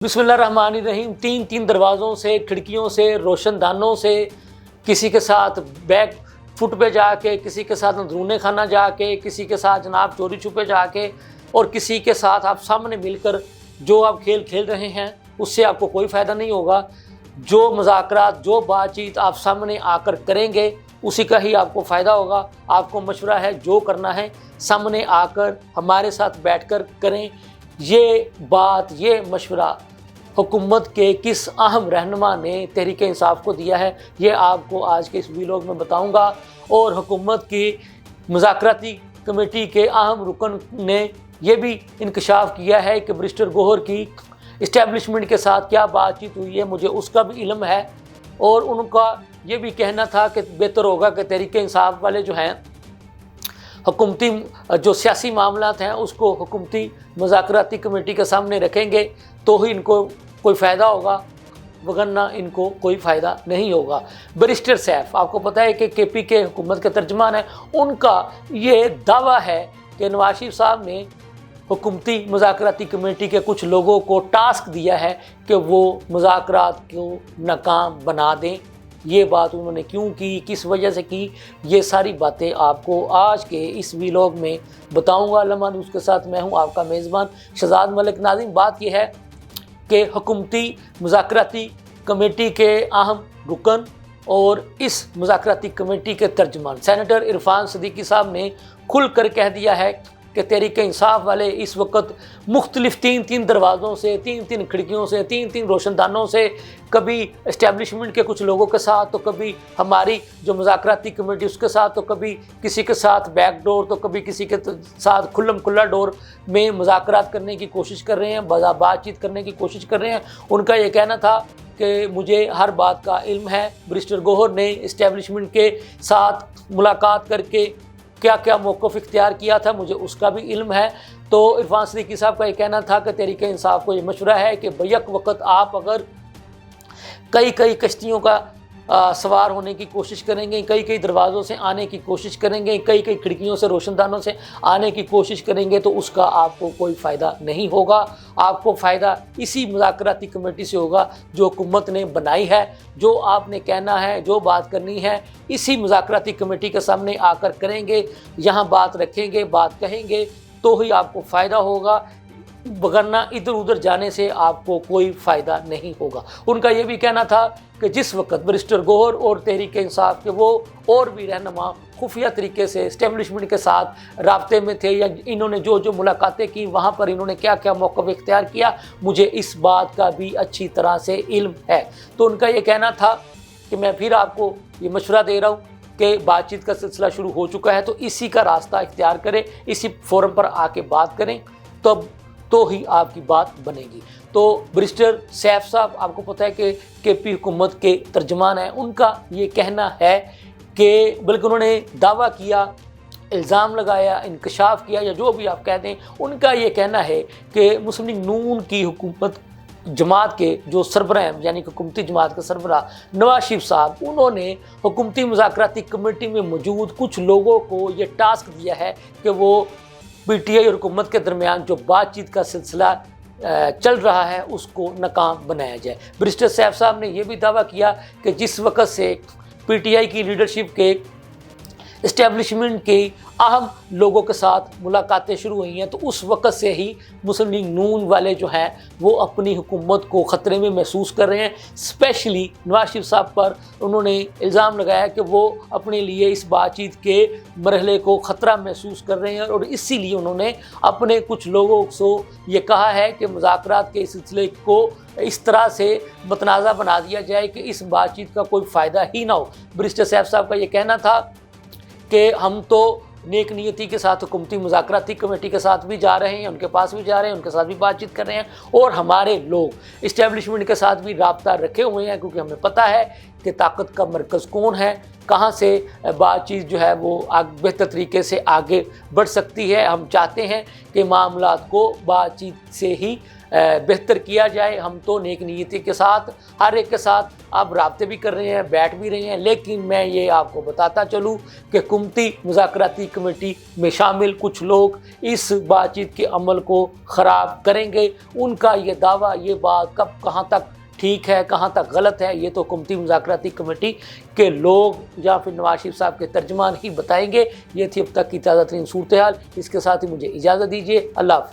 बिस्मिल्लाहिर्रहमानिर्रहीम। तीन दरवाज़ों से, खिड़कियों से, रोशनदानों से, किसी के साथ बैक फुट पे जाके, किसी के साथ अंदरूने खाना जाके, किसी के साथ जनाब चोरी छुपे जाके, और किसी के साथ आप सामने मिलकर जो आप खेल खेल रहे हैं उससे आपको कोई फ़ायदा नहीं होगा। जो मुज़ाकरात, जो बातचीत आप सामने आकर करेंगे उसी का ही आपको फ़ायदा होगा। आपको मशवरा है, जो करना है सामने आकर हमारे साथ बैठकर करें। ये बात, ये मशवरा हुकूमत के किस अहम रहनुमा ने तहरीक इंसाफ को दिया है, ये आपको आज के इस वीलॉग में बताऊंगा। और हुकूमत की मुज़ाकराती कमेटी के अहम रुकन ने यह भी इंकशाफ किया है कि बैरिस्टर गौहर की इस्टेब्लिशमेंट के साथ क्या बातचीत हुई है, मुझे उसका भी इल्म है। और उनका ये भी कहना था कि बेहतर होगा कि तहरीक इंसाफ वाले जो हैं हुकूमती जो सियासी मामलात हैं उसको हुकूमती मुज़ाकराती कमेटी के सामने रखेंगे तो ही इनको कोई फ़ायदा होगा, वगरना इनको कोई फ़ायदा नहीं होगा। बैरिस्टर सैफ, आपको पता है कि केपी के हुकूमत के तर्जमान हैं, उनका ये दावा है कि नवाज शरीफ साहब ने हुकूमती मुज़ाकराती कमेटी के कुछ लोगों को टास्क दिया है कि वो मुज़ाकरात को नाकाम बना दें। ये बात उन्होंने क्यों की, किस वजह से की, ये सारी बातें आपको आज के इस वीलॉग में बताऊंगा। लम्हा न्यूज़ के साथ मैं हूं आपका मेज़बान शहजाद मलिक। नाज़रीन, बात यह है कि हुकूमती मुज़ाकराती कमेटी के अहम रुकन और इस मुज़ाकराती कमेटी के तर्जमान सेनेटर इरफान सदीकी साहब ने खुल कर कह दिया है कि तहरीक इंसाफ वाले इस वक्त मुख्तलिफ तीन दरवाज़ों से, तीन खिड़कियों से, तीन रोशनदानों से, कभी इस्टेब्लिशमेंट के कुछ लोगों के साथ, तो कभी हमारी जो मुज़ाकराती कमेटी उसके साथ, तो कभी किसी के साथ बैक डोर, तो कभी किसी के साथ खुल्ला डोर में मुज़ाकरात करने की कोशिश कर रहे हैं, बातचीत करने की कोशिश कर रहे हैं। उनका ये कहना था कि मुझे हर बात का इल्म है। बैरिस्टर गौहर ने इस्टेब्लिशमेंट के साथ मुलाकात करके क्या क्या मौक़िफ़ इख्तियार किया था, मुझे उसका भी इल्म है। तो इरफान सदीकी साहब का ये कहना था कि तहरीक इंसाफ को ये मशवरा है कि बैक वक्त आप अगर कई कश्तियों का सवार होने की कोशिश करेंगे, कई दरवाज़ों से आने की कोशिश करेंगे, कई खिड़कियों से, रोशनदानों से आने की कोशिश करेंगे, तो उसका आपको कोई फ़ायदा नहीं होगा। आपको फ़ायदा इसी मुज़ाकराती कमेटी से होगा जो हुकूमत ने बनाई है। जो आपने कहना है, जो बात करनी है, इसी मुज़ाकराती कमेटी के सामने आकर करेंगे, यहाँ बात रखेंगे, बात कहेंगे, तो ही आपको फ़ायदा होगा, वगरना इधर उधर जाने से आपको कोई फ़ायदा नहीं होगा। उनका ये भी कहना था कि जिस वक्त बैरिस्टर गौहर और तहरीक इंसाफ के वो और भी रहनुमा खुफिया तरीके से इस्टेब्लिशमेंट के साथ राब्ते में थे, या इन्होंने जो मुलाकातें की वहाँ पर इन्होंने क्या क्या मौक़िफ़ इख्तियार किया, मुझे इस बात का भी अच्छी तरह से इल्म है। तो उनका ये कहना था कि मैं फिर आपको ये मशवरा दे रहा हूँ कि बातचीत का सिलसिला शुरू हो चुका है, तो इसी का रास्ता इख्तियार करें, इसी फोरम पर आके बात करें, तब तो ही आपकी बात बनेगी। तो बैरिस्टर सैफ साहब, आपको पता है कि केपी हुकूमत के तर्जमान हैं, उनका ये कहना है कि बल्कि उन्होंने दावा किया, इल्ज़ाम लगाया, इंकशाफ किया, या जो भी आप कह दें, उनका ये कहना है कि मुस्लिम लीग नून की हुकूमत जमात के जो सरबराह हैं, यानी कि हुकूमती जमात के सरबराह नवाज शरीफ साहब, उन्होंने हुकूमती मुज़ाकराती कमेटी में मौजूद कुछ लोगों को ये टास्क दिया है कि वो पीटीआई और हुकूमत के दरमियान जो बातचीत का सिलसिला चल रहा है उसको नाकाम बनाया जाए। बैरिस्टर सैफ साहब ने यह भी दावा किया कि जिस वक्त से पीटीआई की लीडरशिप के इस्टेब्लिशमेंट के अहम लोगों के साथ मुलाकातें शुरू हुई हैं, तो उस वक्त से ही मुस्लिम लीग नून वाले जो हैं वो अपनी हुकूमत को ख़तरे में महसूस कर रहे हैं। स्पेशली नवाज शरीफ साहब पर उन्होंने इल्ज़ाम लगाया कि वो अपने लिए इस बातचीत के मरहले को ख़तरा महसूस कर रहे हैं, और इसीलिए उन्होंने अपने कुछ लोगों को ये कहा है कि मुज़ाकरात के सिलसिले को इस तरह से मतनाज़ा बना दिया जाए कि इस बातचीत का कोई फ़ायदा ही ना हो। बैरिस्टर सैफ साहब का ये कहना था कि हम तो नेक नियति के साथ हुकूमती मुज़ाकराती कमेटी के साथ भी जा रहे हैं, उनके पास भी जा रहे हैं, उनके साथ भी बातचीत कर रहे हैं, और हमारे लोग इस्टेब्लिशमेंट के साथ भी राब्ता रखे हुए हैं, क्योंकि हमें पता है کہ طاقت کا مرکز کون ہے، کہاں سے بات چیت جو ہے وہ بہتر طریقے سے آگے بڑھ سکتی ہے۔ ہم چاہتے ہیں کہ معاملات کو بات چیت سے ہی بہتر کیا جائے۔ ہم تو نیک نیتی کے ساتھ ہر ایک کے ساتھ اب رابطے بھی کر رہے ہیں، بیٹھ بھی رہے ہیں، لیکن میں یہ آپ کو بتاتا چلوں کہ حکومتی مذاکراتی کمیٹی میں شامل کچھ لوگ اس بات چیت کے عمل کو خراب کریں گے۔ ان کا یہ دعویٰ، یہ بات کب کہاں تک ٹھیک ہے کہاں تک غلط ہے، یہ تو حکومتی مذاکراتی کمیٹی کے لوگ یا پھر نواز شریف صاحب کے ترجمان ہی بتائیں گے۔ یہ تھی اب تک کی تازہ ترین صورتحال۔ اس کے ساتھ ہی مجھے اجازت دیجیے۔ اللہ حافظ۔